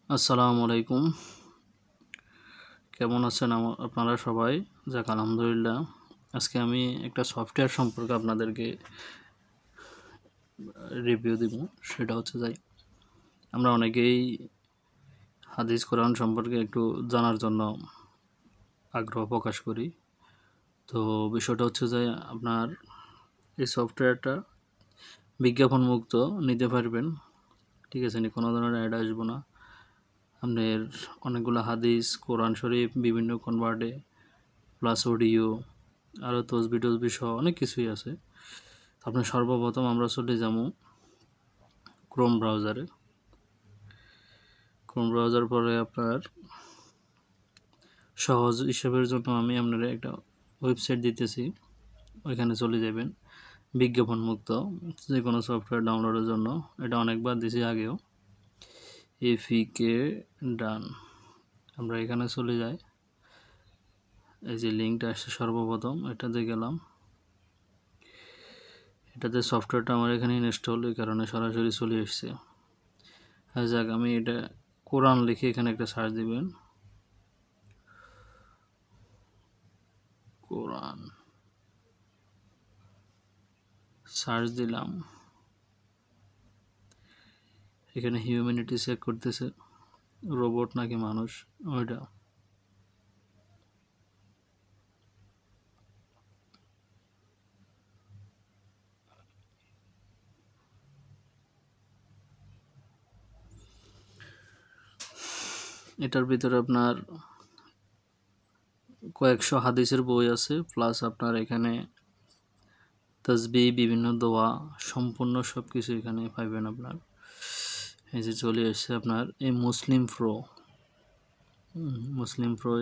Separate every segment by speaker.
Speaker 1: আসসালামু আলাইকুম। কেমন আছেন আপনারা সবাই? যাক আলহামদুলিল্লাহ। আজকে আমি একটা সফটওয়্যার সম্পর্কে আপনাদেরকে রিভিউ দিব। সেটা হচ্ছে আমরা অনেকেই হাদিস কোরআন সম্পর্কে একটু জানার জন্য আগ্রহ প্রকাশ করি। তো বিষয়টা হচ্ছে আপনার এই সফটওয়্যারটা বিজ্ঞাপন মুক্ত নিতে পারবেন। ঠিক আছে? কোনো ধরনের অ্যাড আসবো না। আপনার অনেকগুলো হাদিস, কোরআন শরীফ বিভিন্ন কনভার্টে প্লাস অডিও আরও তসবি টসবি সহ অনেক কিছুই আছে। আপনি সর্বপ্রথম আমরা চলে যাবো ক্রোম ব্রাউজারে। ক্রোম ব্রাউজার পরে আপনার সহজ হিসাবের জন্য আমি আপনারা একটা ওয়েবসাইট দিতেছি, ওইখানে চলে যাবেন। বিজ্ঞাপন মুক্ত যে কোনো সফটওয়্যার ডাউনলোডের জন্য, এটা অনেকবার দিছি আগেও। এফিকে ডান, আমরা এখানে চলে যাই। এই যে লিঙ্কটা আসছে সর্বপ্রথম, এটাতে গেলাম। এটাতে সফটওয়্যারটা আমার এখানে ইনস্টল, এই কারণে সরাসরি চলে এসছে। যাক, আমি এটা কোরআন লিখে এখানে একটা সার্চ দিবেন। কোরআন সার্চ দিলাম, এখানে হিউম্যানিটি চেক করতেছে, রোবট নাকি মানুষ ওইটা। এটার ভিতরে আপনার কয়েকশো হাদিসের বই আছে, প্লাস আপনার এখানে তাসবিহ, বিভিন্ন দোয়া, সম্পূর্ণ সব কিছু এখানে পাইবেন আপনার। এই যে চলে এসছে আপনার এই মুসলিম প্রো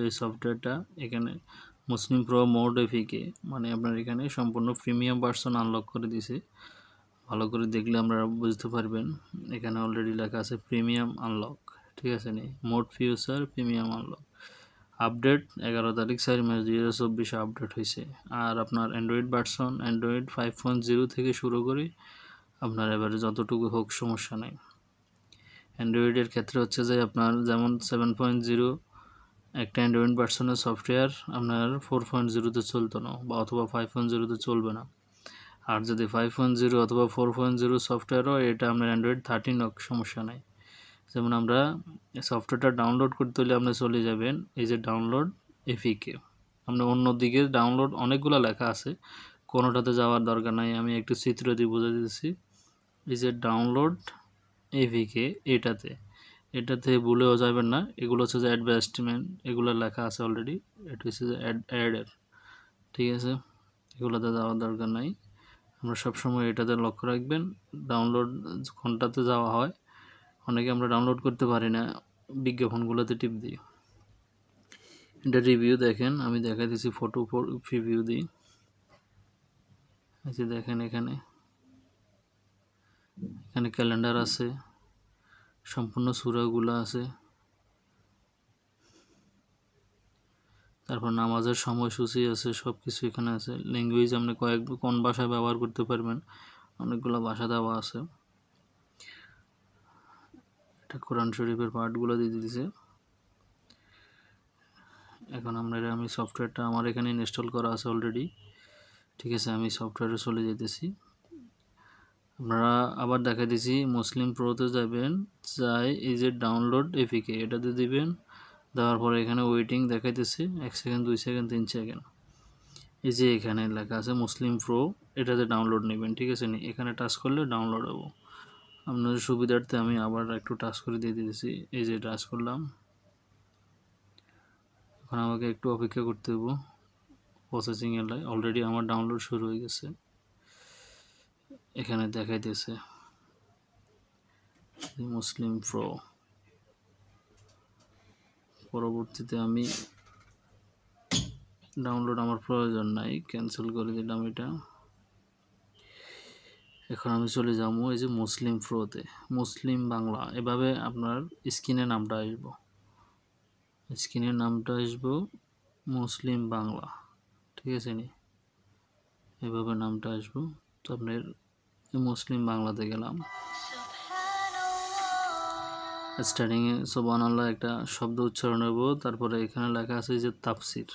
Speaker 1: এই সফটওয়্যারটা। এখানে মুসলিম প্রো মোড এফিকে, মানে আপনার এখানে সম্পূর্ণ প্রিমিয়াম ভার্সন আনলক করে দিছে। ভালো করে দেখলে আমরা বুঝতে পারবেন, এখানে অলরেডি লেখা আছে প্রিমিয়াম আনলক। ঠিক আছে নি, mode future premium unlock. Update 11 তারিখ 4 মাস 2024 আপডেট হয়েছে। আর আপনার অ্যান্ড্রয়েড ভার্সন অ্যান্ড্রয়েড 5.0 থেকে শুরু করে আপনার এবারে যতটুকু হোক সমস্যা নেই। অ্যান্ড্রয়েডের ক্ষেত্রে হচ্ছে আপনার যেমন 7.0 একটা অ্যান্ড্রয়েড ভার্সনের সফটওয়্যার আপনার 4.0-তে চলতো না, বা অথবা 5.0-তে চলবে না। আর যদি 5.0 অথবা 4.0 সফটওয়্যার হয়, এটা আপনার অ্যান্ড্রয়েড 13 হোক সমস্যা নাই। যেমন আমরা সফটওয়্যারটা ডাউনলোড করতে হলে আপনি চলে যাবেন এই যে ডাউনলোড এফিকে। আপনি অন্যদিকে ডাউনলোড অনেকগুলো লেখা আছে, কোনোটাতে যাওয়ার দরকার নাই, আমি একটু চিত্র দিয়ে বুঝে দিতেছি। এই যে ডাউনলোড এভিকে, এটাতে ভুলেও যাবেন না। এগুলো হচ্ছে যে অ্যাডভার্টাইজমেন্ট, এগুলো লেখা আছে অলরেডি। এটা হচ্ছে যে অ্যাডের, ঠিক আছে? এগুলোতে যাওয়ার দরকার নাই। আমরা সবসময় এটাতে লক্ষ্য রাখবেন ডাউনলোড কোনটাতে যাওয়া হয়। অনেকে আমরা ডাউনলোড করতে পারি না, বিজ্ঞাপনগুলোতে টিপ দিই। এটা রিভিউ দেখেন, আমি দেখা দিচ্ছি ফটো রিভিউ দিই। এই যে দেখেন, এখানে ক্যালেন্ডার আছে, সম্পূর্ণ সূরাগুলো আছে, তারপর নামাজের সময়সূচি আছে, সব কিছু এখানে আছে। ল্যাঙ্গুয়েজ আপনি কোন ভাষায় ব্যবহার করতে পারবেন, অনেকগুলো ভাষা দেওয়া আছে। এটা কোরআন শরীফের পার্টগুলো দিয়ে দিয়েছে। এখন আমি সফটওয়্যারটা আমার এখানে ইনস্টল করা আছে অলরেডি। ঠিক আছে, আমি সফটওয়্যারে চলে যেতেছি। আপনারা আবার দেখা দিছি মুসলিম প্রোতে যাবেন, এই যে ডাউনলোড এপিকে এটাতে দিবেন। দেওয়ার পরে এখানে ওয়েটিং দেখাইতেছে 1 সেকেন্ড, 2 সেকেন্ড, 3 সেকেন্ড। এই যে এখানে লেখা আছে মুসলিম প্রো, এটাতে ডাউনলোড নেবেন। ঠিক আছে নি, এখানে টাচ করলে ডাউনলোড হবো। আপনাদের সুবিধার্থে আমি আবার একটু টাচ করে দিয়ে দিয়েছি। এই যে টাচ করলাম, এখন আমাকে একটু অপেক্ষা করতে হবো প্রসেসিং এর লাই। অলরেডি আমার ডাউনলোড শুরু হয়ে গেছে, এখানে দেখাইতেছে মুসলিম প্রো। পরবর্তীতে আমি ডাউনলোড আমার প্রয়োজন নাই, ক্যান্সেল করে দিলাম এটা। এখন আমি চলে যাবো এই যে মুসলিম প্রোতে, মুসলিম বাংলা। এভাবে আপনার স্ক্রিনে নামটা আসবো, মুসলিম বাংলা। ঠিক আছে নি, এভাবে নামটা আসবো। তো আপনার মুসলিম বাংলাতে গেলাম। স্টার্টিংয়ে সুবহানাল্লাহ একটা শব্দ উচ্চারণ হইব, তারপরে এখানে লেখা আছে যে তাফসির।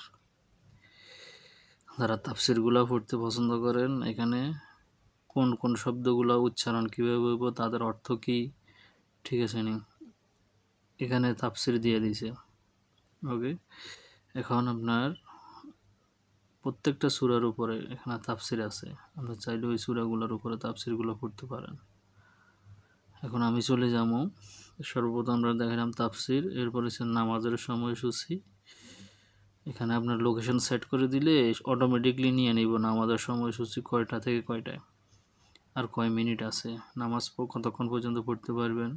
Speaker 1: যারা তাফসিরগুলো পড়তে পছন্দ করেন, এখানে কোন কোন শব্দগুলো উচ্চারণ কীভাবে হইব, তাদের অর্থ কী, ঠিক আছে নি, এখানে তাফসির দিয়ে দিছে। ওকে, এখন আপনার প্রত্যেকটা সূরার উপরে এখানে তাফসির আছে, আপনি চাইলে ওই সূরাগুলোর উপরে তাফসিরগুলো পড়তে পারেন। এখন আমি চলে যাবো, সর্বপ্রথম আমরা দেখালাম তাফসির, এরপরে হচ্ছে নামাজের সময়সূচি। এখানে আপনার লোকেশন সেট করে দিলে অটোমেটিকলি নিয়ে নিব নামাজের সময়সূচি কয়টা থেকে কয়টায়, আর কয় মিনিট আছে, নামাজ কতক্ষণ পর্যন্ত পড়তে পারবেন,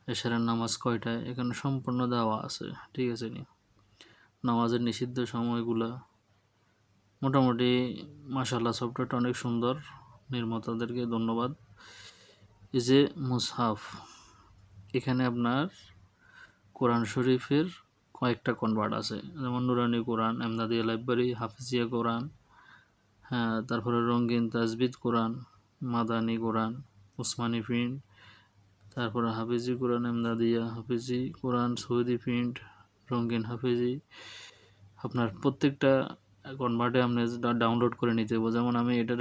Speaker 1: এশারের নামাজ কয়টায়, এখানে সম্পূর্ণ দেওয়া আছে, ঠিক আছে নি। নামাজের নিষিদ্ধ সময়গুলা মোটামুটি মাশাআল্লাহ সফটওয়্যারটা অনেক সুন্দর, নির্মাতাদেরকে ধন্যবাদ। এই যে মুসহাফ, এখানে আপনার কোরআন শরীফের কয়েকটা কনভার্ট আছে, যেমন নুরানি কোরআন, এমদাদিয়া লাইব্রেরি, হাফিজিয়া কোরআন, হ্যাঁ, তারপরে রঙ্গিন তাজবিদ কোরআন, মাদানী কোরআন, উসমানী প্রিন্ট, তারপরে হাফিজি কোরআন, এমদাদিয়া হাফিজি কোরআন, সৌদি প্রিন্ট, রঙ্গিন হাফিজি। আপনার প্রত্যেকটা কনভার্টে আপনি ডাউনলোড করে নিতে হবে। যেমন আমি এটা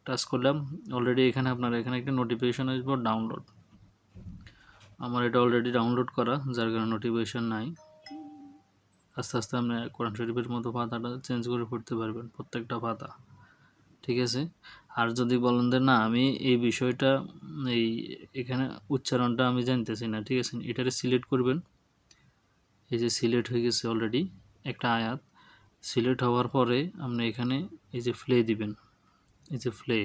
Speaker 1: টাচ করলাম, অলরেডি এখানে আপনার এখানে একটা নোটিফিকেশন আসবে ডাউনলোড, আমার এটা অলরেডি ডাউনলোড করা, যার কারণে নোটিফিকেশন নাই। আস্তে আস্তে আপনি কোরআন শরীফের মতো পাতাটা চেঞ্জ করে পড়তে পারবেন, প্রত্যেকটা পাতা, ঠিক আছে। আর যদি বলেন যে না আমি এই বিষয়টা এই এখানে উচ্চারণটা আমি জানতেছি না, ঠিক আছে, এটারে সিলেক্ট করবেন। এই যে সিলেক্ট হয়ে গেছে অলরেডি একটা আয়াত, সিলেক্ট হওয়ার পরে আপনি এখানে এই যে প্লে দিবেন, এই যে প্লে,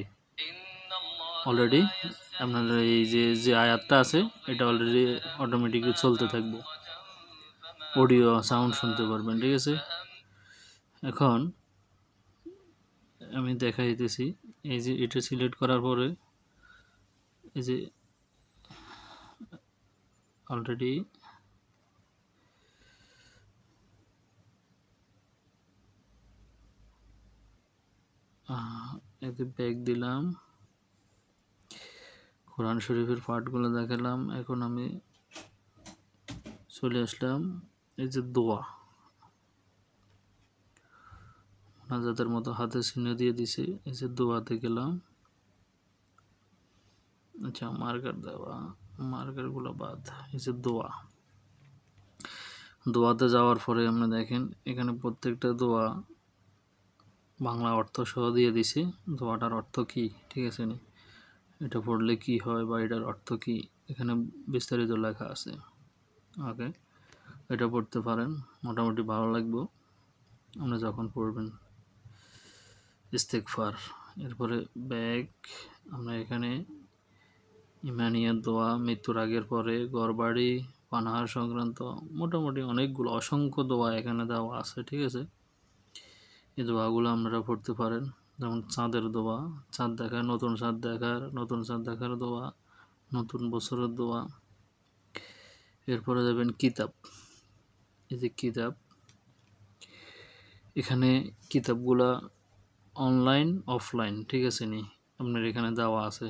Speaker 1: অলরেডি আপনার এই যে আয়াতটা আছে এটা অলরেডি অটোমেটিকলি চলতে থাকবে, অডিও সাউন্ড শুনতে পারবেন, ঠিক আছে। এখন আমি দেখাই দিতেছি, এই যে এটা সিলেক্ট করার পরে এই যে অলরেডি এতে ব্যাক দিলাম, কোরআন শরীফের পাঠগুলো দেখালাম। এখন আমি চলে আসলাম এই যে দোয়া, নাজাতের মতো হাতে চিহ্ন দিয়ে দিছে, এই যে দোয়াতে গেলাম। আচ্ছা, মার্কার দেওয়া, মার্কারগুলো বাদ, এই যে দোয়া, দোয়াতে যাওয়ার পরে আপনি দেখেন এখানে প্রত্যেকটা দোয়া বাংলা অর্থ সহ দিয়ে দিছে, দোয়াটার অর্থ কি, ঠিক আছে নি, এটা পড়লে কি হয় বা এটার অর্থ কি, এখানে বিস্তারিত লেখা আছে। ওকে, এটা পড়তে পারেন, মোটামুটি ভালো লাগবে আপনি যখন পড়বেন। ইস্তেগফার, এরপরে ব্যাক, আমরা এখানে ইমানিয়ার দোয়া, মৃত্যুর আগের পরে, ঘরবাড়ি, পানাহার সংক্রান্ত, মোটামুটি অনেকগুলো অসংখ্য দোয়া এখানে দেওয়া আছে, ঠিক আছে। এই দোয়াগুলো আপনারা পড়তে পারেন, যেমন চাঁদের দোয়া, চাঁদ দেখার, নতুন চাঁদ দেখার, নতুন চাঁদ দেখার দোয়া, নতুন বছরের দোয়া। এরপরে যাবেন কিতাব, এই যে কিতাব, এখানে কিতাবগুলা অনলাইন অফলাইন, ঠিক আছে নি, আপনার এখানে দেওয়া আছে।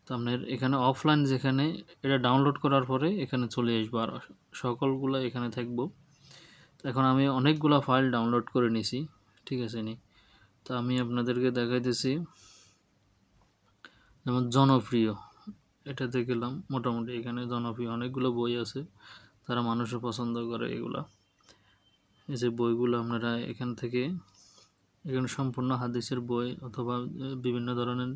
Speaker 1: তো আপনার এখানে অফলাইন যেখানে এটা ডাউনলোড করার পরে এখানে চলে আসবো, আর সকলগুলো এখানে থাকবো। এখন আমি অনেকগুলো ফাইল ডাউনলোড করে নিছি, ঠিক আছে নি, তো আমি আপনাদেরকে দেখাইতেছি। যেমন জনপ্রিয়, এটাতে গেলাম, মোটামুটি এখানে জনপ্রিয় অনেকগুলো বই আছে, তারা মানুষও পছন্দ করে এগুলা। এই যে বইগুলো আপনারা এখান থেকে, এখানে সম্পূর্ণ হাদিসের বই অথবা বিভিন্ন ধরনের,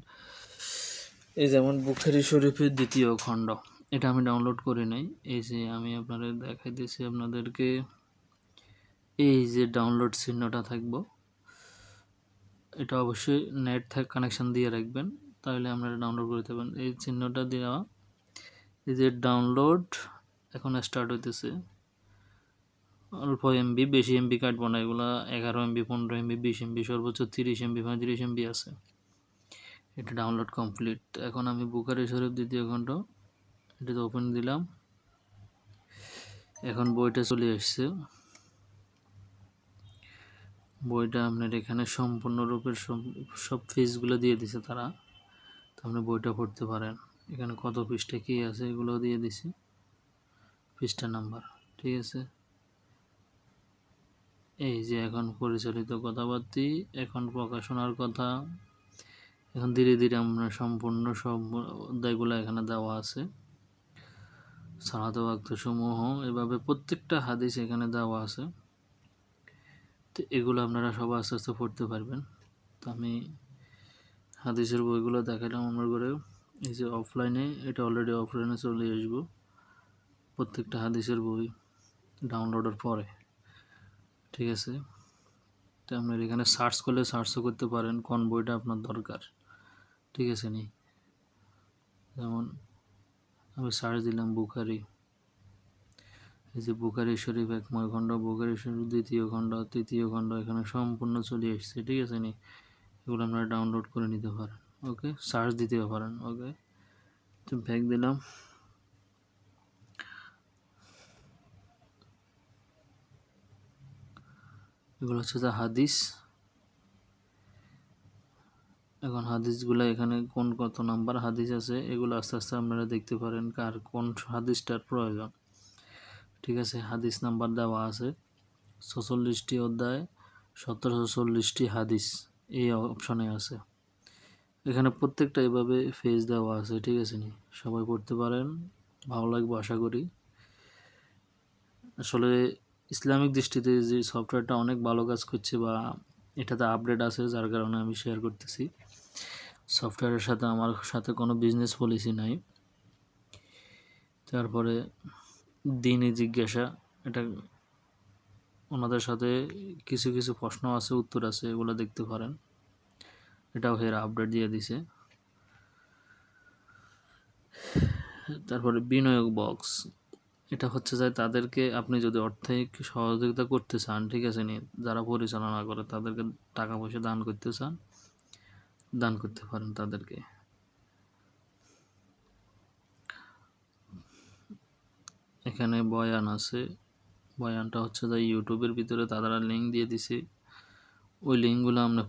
Speaker 1: এই যেমন বুখারী শরীফের দ্বিতীয় খণ্ড, এটা আমি ডাউনলোড করে নাই। এই যে আমি আপনাদের দেখাইতেছি আপনাদেরকে, এই যে ডাউনলোড চিহ্নটা থাকবো, এটা অবশ্যই নেট কানেকশন দিয়ে রাখবেন, তাহলে আপনারা ডাউনলোড করতে পারবেন। এই চিহ্নটা দেওয়া, এই যে ডাউনলোড এখন স্টার্ট হইতেছে। অল্প এমবি, বেশি এমবি কাটবো না, এগুলা 11 এমবি, 15 এমবি, 20 এমবি, সর্বোচ্চ 30 এমবি, 35 এমবি আছে। এটা ডাউনলোড কমপ্লিট। এখন আমি বুখারী শরীফ দ্বিতীয় খণ্ড এটাতে ওপেন দিলাম, এখন বইটা চলে আসছে। বইটা আপনার এখানে সম্পূর্ণরূপে সব পেজগুলো দিয়ে দিছে তারা, তো আপনি বইটা পড়তে পারেন। এখানে কত পৃষ্ঠা কী আছে এগুলো দিয়ে দিছি। পৃষ্ঠা নাম্বার, ঠিক আছে। এই যে এখন পরিচালিত কথাবার্তি, এখন প্রকাশনার কথা, এখন ধীরে ধীরে আমরা সম্পূর্ণ সব অধ্যায়গুলো এখানে দেওয়া আছে। সালাত ওয়াক্তসমূহ এভাবে প্রত্যেকটা হাদিস এখানে দেওয়া আছে। তো এগুলো আপনারা সবাই আস্তে আস্তে পড়তে পারবেন। তো আমি হাদিসের বইগুলো দেখালাম আমার ঘরে। এই যে অফলাইনে, এটা অলরেডি অফলাইনে চলে আসবো প্রত্যেকটা হাদিসের বই ডাউনলোডের পরে, ঠিক আছে। তো আপনার এখানে সার্চ করলে সার্চও করতে পারেন কোন বইটা আপনার দরকার, ঠিক আছে নি। যেমন আমি সার্চ দিলাম বুখারি, এই যে বুখারি শরীফ একময় খণ্ড, বুখারি শরীফ দ্বিতীয় খণ্ড, তৃতীয় খণ্ড, এখানে সম্পূর্ণ চলে এসেছে, ঠিক আছে নি। এগুলো আপনারা ডাউনলোড করে নিতে পারেন, ওকে, সার্চ দিতে পারেন, ওকে। তো ব্যাক দিলাম। এগুলো হচ্ছে যে হাদিস। এখন হাদিসগুলো এখানে কোন কত নাম্বার হাদিস আছে এগুলো আস্তে আস্তে আপনারা দেখতে পারেন কার কোন হাদিসটার প্রয়োজন, ঠিক আছে। হাদিস নাম্বার দেওয়া আছে 46টি অধ্যায়, 1746টি হাদিস এই অপশনে আছে। এখানে প্রত্যেকটা এভাবে পেজ দেওয়া আছে, ঠিক আছে নি। সবাই পড়তে পারেন, ভালো লাগবে আশা করি। আসলে ইসলামিক দৃষ্টিতে যে সফটওয়্যারটা অনেক ভালো কাজ করছে, বা এটাতে আপডেট আছে, যার কারণে আমি শেয়ার করতেছি। সফটওয়্যারের সাথে আমার সাথে কোনো বিজনেস পলিসি নাই। তারপরে দিনই জিজ্ঞাসা, এটা ওনাদের সাথে কিছু কিছু প্রশ্ন আছে, উত্তর আছে, এগুলো দেখতে পারেন। এটাও এর আপডেট দিয়ে দিছে। তারপরে বিনিয়োগ বক্স, এটা হচ্ছে যে তাদেরকে আপনি যদি আর্থিক সহযোগিতা করতে চান, ঠিক আছে নি, যারা পরিচালনা করে তাদেরকে টাকা পয়সা দান করতে চান, দান করতে পারেন তাদেরকে। এখানে বয়ান আছে, বয়ানটা হচ্ছে যে ইউটিউবের ভিতরে তারা লিঙ্ক দিয়ে দিছে, ওই লিঙ্কগুলো আপনি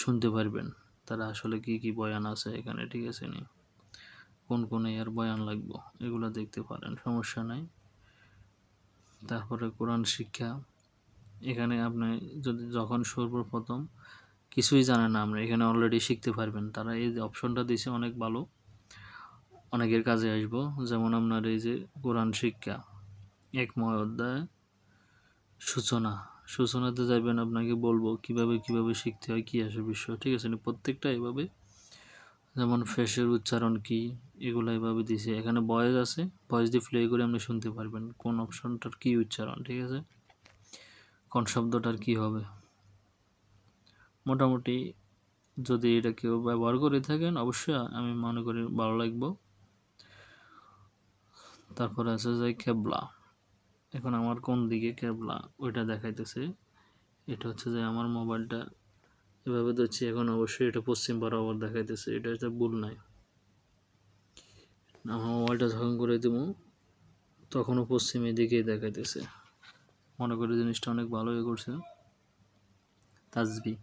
Speaker 1: শুনতে পারবেন তারা আসলে কি কি বয়ান আছে এখানে, ঠিক আছে নি। কোন কোন এর বয়ান লাগবে এগুলো দেখতে পারেন, সমস্যা নাই। তারপরে কোরআন শিক্ষা, এখানে আপনি যদি যখন সর্বপ্রথম কিছুই জানেন না, আমরা এখানে অলরেডি শিখতে পারবেন। তারা এই যে অপশনটা দিয়েছে অনেক ভালো, অনেকের কাজে আসবো। যেমন আপনার এই যে কোরআন শিক্ষা একময় অধ্যায় সূচনা, সূচনাতে যাবেন, আপনাকে বলবো কিভাবে কিভাবে শিখতে হয়, কি আসে বিষয়, ঠিক আছে। প্রত্যেকটা এভাবে, যেমন ফেসের উচ্চারণ কি, এগুলো এভাবে দিছে। এখানে ভয়েস আছে, ভয়েস দিয়ে প্লে করে আপনি শুনতে পারবেন কোন অপশনটার কি উচ্চারণ, ঠিক আছে, কোন শব্দটার কি হবে। মোটামুটি যদি এটা কেউ ব্যবহার করে থাকেন অবশ্যই আমি মনে করি ভালো লাগবে। তারপরে আছে যে কেবলা, এখন আমার কোন দিকে কেবলা ওইটা দেখাইতেছে। এটা হচ্ছে যে আমার মোবাইলটা এভাবে ধরছি, এখন অবশ্যই এটা পশ্চিম বরাবর দেখাইতেছে, এটা হচ্ছে ভুল নাই। আমার মোবাইলটা যখন করে দেবো তখনও পশ্চিমের দিকেই দেখাইতেছে। মনে করি জিনিসটা অনেক ভালো করছে। তাসবি,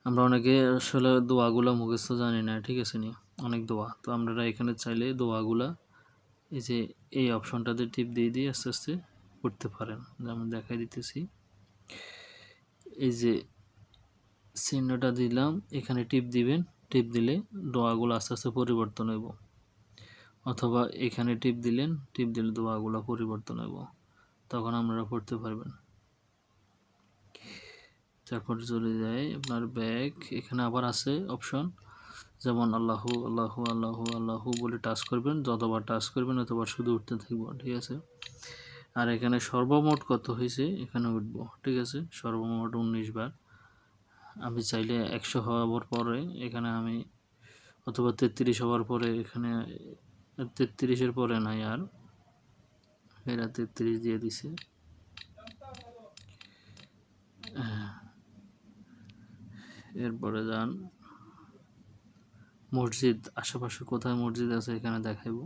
Speaker 1: আমরা অনেকে আসলে দোয়াগুলা মুখস্থ জানি না, ঠিক আছে নি, অনেক দোয়া। তো আপনারা এখানে চাইলে দোয়াগুলা এই যে এই অপশনটাতে টিপ দিয়ে দিয়ে আস্তে আস্তে করতে পারেন। যেমন দেখাই দিতেছি, এই যে চিহ্নটা দিলাম, এখানে টিপ দিবেন, টিপ দিলে দোয়াগুলো আস্তে আস্তে পরিবর্তন হইব। অথবা এখানে টিপ দিলেন, টিপ দিলে দোয়াগুলো পরিবর্তন হইব, তখন আপনারা পড়তে পারবেন। তারপরে চলে যায় আপনার ব্যাক, এখানে আবার আছে অপশন, যেমন আল্লাহু আল্লাহু আল্লাহু আল্লাহু বলে টাচ করবেন, যতবার টাচ করবেন ততবার শুধু উঠতে থাকবো, ঠিক আছে। আর এখানে সর্বমোট কত হয়েছে এখানে উঠবো, ঠিক আছে, সর্বমোট 19 বার। আমি চাইলে 100 হওয়ার পরে এখানে আমি, অথবা 33 হওয়ার পরে এখানে, 33-এর পরে নাই আর, এরা 33 দিয়ে দিছে। এরপরে যান মসজিদ, আশেপাশে কোথায় মসজিদ আছে এখানে দেখাইব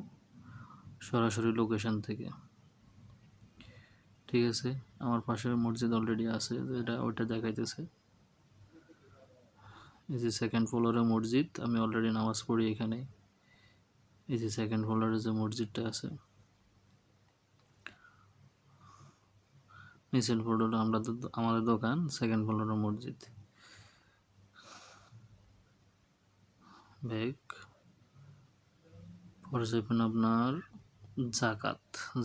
Speaker 1: সরাসরি লোকেশন থেকে, ঠিক আছে। আমার পাশে মসজিদ অলরেডি আছে, এটা ওইটা দেখাইতেছে। এই যে সেকেন্ড ফ্লোরে মসজিদ, আমি অলরেডি নামাজ পড়ি এখানে। এই যে সেকেন্ড ফ্লোরে যে মসজিদটা আছে, নিচের ফ্লোরে আমাদের দোকান, সেকেন্ড ফ্লোরে মসজিদ। ব্যাক পরে যাবেন আপনার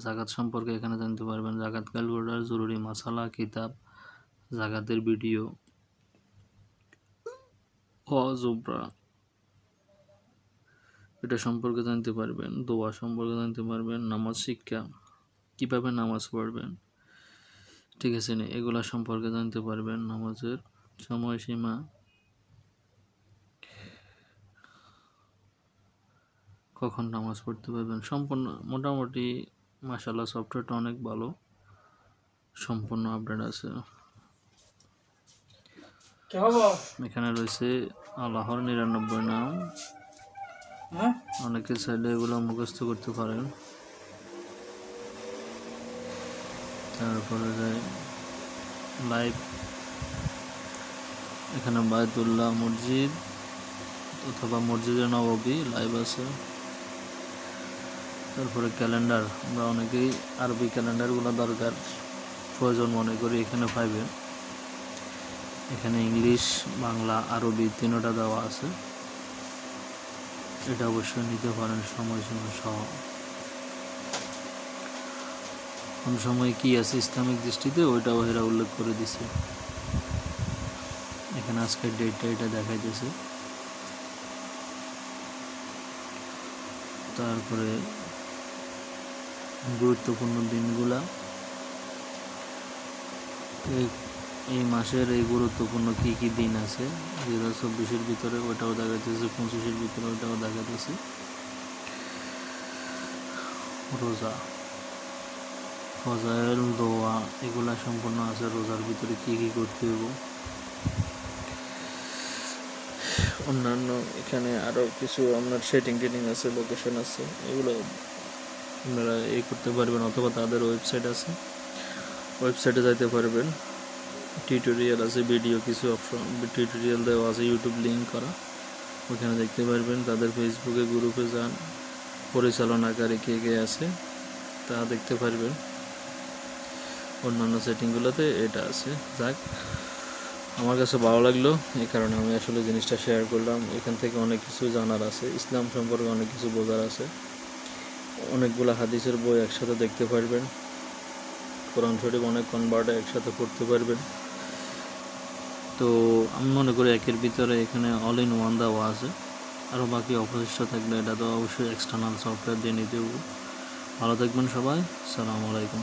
Speaker 1: জাকাত সম্পর্কে এখানে জানতে পারবেন। জাকাত ক্যালকুলেটর, জরুরি মাসালা, কিতাব, জাকাতের ভিডিও, জুবরা এটা সম্পর্কে জানতে পারবেন। দোয়া সম্পর্কে জানতে পারবেন। নামাজ শিক্ষা, কিভাবে নামাজ পড়বেন, ঠিক আছে না, এগুলা সম্পর্কে জানতে পারবেন। নামাজের সময়সীমা, কখন নামাজ পড়তে পারবেন, সম্পূর্ণ মোটামুটি মাশাআল্লাহ সফটওয়্যারটা অনেক ভালো, সম্পূর্ণ আপডেট আছে। এখানে রয়েছে আল্লাহর 99 নাম, অনেকে চাইলে এগুলো মুখস্থ করতে পারেন। তারপরে যায় লাইভ, এখানে বায়তুল্লাহ মসজিদ অথবা মসজিদে নববী লাইভ আছে। তারপরে ক্যালেন্ডার, আমরা অনেকেই আরবি ক্যালেন্ডারগুলো দরকার প্রয়োজন মনে করি, এখানে পাইবেন। এখানে ইংলিশ, বাংলা, আরবি তিনটা দেওয়া আছে, এটা অবশ্যই নিতে পারেন সময়সীমা সহ। কোন সময় কি আছে ইসলামিক দৃষ্টিতে ওইটাও এরা উল্লেখ করে দিছে। এখানে আজকের ডেটটা এটা দেখাইতেছে। তারপরে গুরুত্বপূর্ণ দিনগুলা, এই মাসের এই গুরুত্বপূর্ণ কি কি দিন আছে 2024-এর ভিতরে ওটাও দেখাইতেছে, 25-এর ভিতরে ওটাও দেখাইতেছে। রোজা, ফজাইল, দোয়া এগুলা সম্পূর্ণ আছে। রোজার ভিতরে কি কি করতে হবে, অন্যান্য এখানে আরও কিছু আপনার সেটিং আছে, লোকেশন আছে, এগুলো আপনারা করতে পারবেন। অথবা তাদের ওয়েবসাইট আছে, ওয়েবসাইটে যাইতে পারবেন। টিউটোরিয়াল আছে, ভিডিও কিছু অপশন টিউটোরিয়াল দেওয়া আছে, ইউটিউব লিঙ্ক করা, ওখানে দেখতে পারবেন। তাদের ফেসবুকে গ্রুপে যান, পরিচালনাকারী কে কে আছে তা দেখতে পারবেন। অন্যান্য সেটিংগুলোতে এটা আছে। যাক, আমার কাছে ভালো লাগলো, এই কারণে আমি আসলে জিনিসটা শেয়ার করলাম। এখান থেকে অনেক কিছু জানার আছে, ইসলাম সম্পর্কে অনেক কিছু বোঝার আছে। অনেকগুলো হাদিসের বই একসাথে দেখতে পারবেন, কোরআন শরীফ অনেক কনভার্টে একসাথে পড়তে পারবেন। তো আমি মনে করি একের ভিতরে এখানে অল ইন ওয়ান দেওয়া আছে। আরও বাকি অবশিষ্ট থাকলে এটা তো অবশ্যই এক্সটার্নাল সফটওয়্যার দিয়ে নিতে হবে। ভালো থাকবেন সবাই, আসসালামু আলাইকুম।